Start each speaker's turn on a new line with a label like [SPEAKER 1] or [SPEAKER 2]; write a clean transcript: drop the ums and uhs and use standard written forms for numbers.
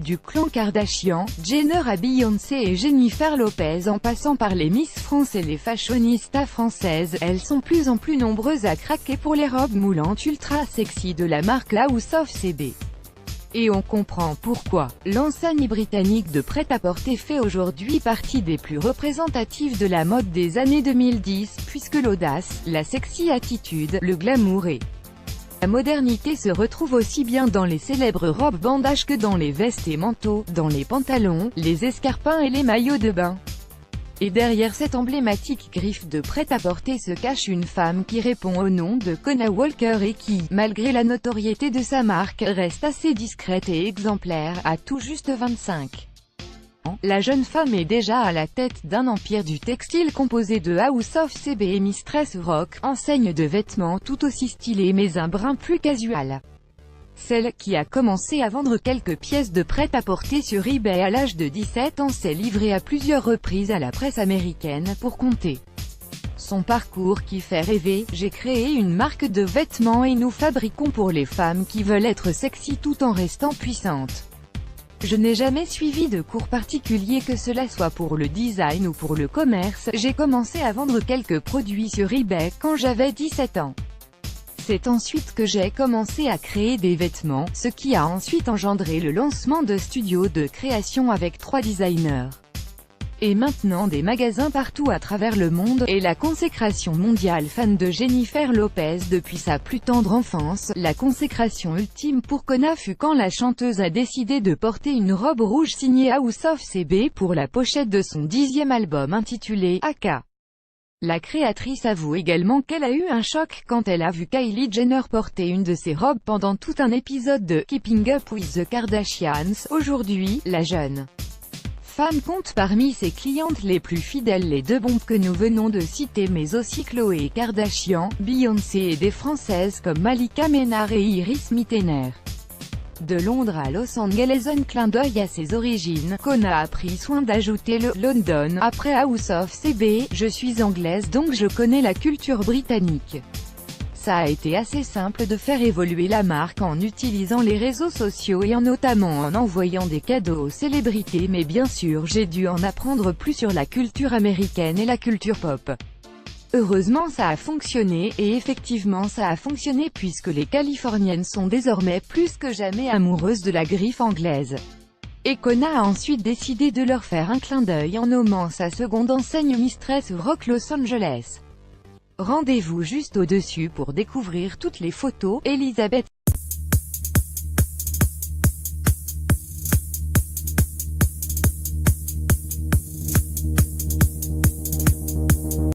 [SPEAKER 1] du clan Kardashian, Jenner à Beyoncé et Jennifer Lopez en passant par les Miss France et les fashionistas françaises, elles sont plus en plus nombreuses à craquer pour les robes moulantes ultra sexy de la marque House of CB. Et on comprend pourquoi. L'enseigne britannique de prêt-à-porter fait aujourd'hui partie des plus représentatives de la mode des années 2010, puisque l'audace, la sexy attitude, le glamour et la modernité se retrouvent aussi bien dans les célèbres robes bandage que dans les vestes et manteaux, dans les pantalons, les escarpins et les maillots de bain. Et derrière cette emblématique griffe de prêt-à-porter se cache une femme qui répond au nom de Kona Walker et qui, malgré la notoriété de sa marque, reste assez discrète et exemplaire, à tout juste 25 ans. La jeune femme est déjà à la tête d'un empire du textile composé de House of CB et Mistress Rock, enseigne de vêtements tout aussi stylés mais un brin plus casual. Celle qui a commencé à vendre quelques pièces de prêt-à-porter sur eBay à l'âge de 17 ans s'est livrée à plusieurs reprises à la presse américaine pour compter son parcours qui fait rêver. J'ai créé une marque de vêtements et nous fabriquons pour les femmes qui veulent être sexy tout en restant puissantes. Je n'ai jamais suivi de cours particuliers, que cela soit pour le design ou pour le commerce. J'ai commencé à vendre quelques produits sur eBay quand j'avais 17 ans. C'est ensuite que j'ai commencé à créer des vêtements, ce qui a ensuite engendré le lancement de studios de création avec 3 designers. Et maintenant des magasins partout à travers le monde, et la consécration mondiale. Fan de Jennifer Lopez depuis sa plus tendre enfance, la consécration ultime pour Kona fut quand la chanteuse a décidé de porter une robe rouge signée House of CB pour la pochette de son 10e album intitulé AK. La créatrice avoue également qu'elle a eu un choc quand elle a vu Kylie Jenner porter une de ses robes pendant tout un épisode de Keeping Up with the Kardashians. Aujourd'hui, la jeune femme compte parmi ses clientes les plus fidèles les deux bombes que nous venons de citer, mais aussi Khloé Kardashian, Beyoncé et des françaises comme Malika Ménard et Iris Mittener. De Londres à Los Angeles, un clin d'œil à ses origines. Kona a pris soin d'ajouter le « London » après House of CB. Je suis anglaise donc je connais la culture britannique. Ça a été assez simple de faire évoluer la marque en utilisant les réseaux sociaux et notamment en envoyant des cadeaux aux célébrités, mais bien sûr j'ai dû en apprendre plus sur la culture américaine et la culture pop. Heureusement ça a fonctionné, et effectivement ça a fonctionné puisque les Californiennes sont désormais plus que jamais amoureuses de la griffe anglaise. Et Kona a ensuite décidé de leur faire un clin d'œil en nommant sa seconde enseigne Mistress Rock Los Angeles. Rendez-vous juste au-dessus pour découvrir toutes les photos. Elisabeth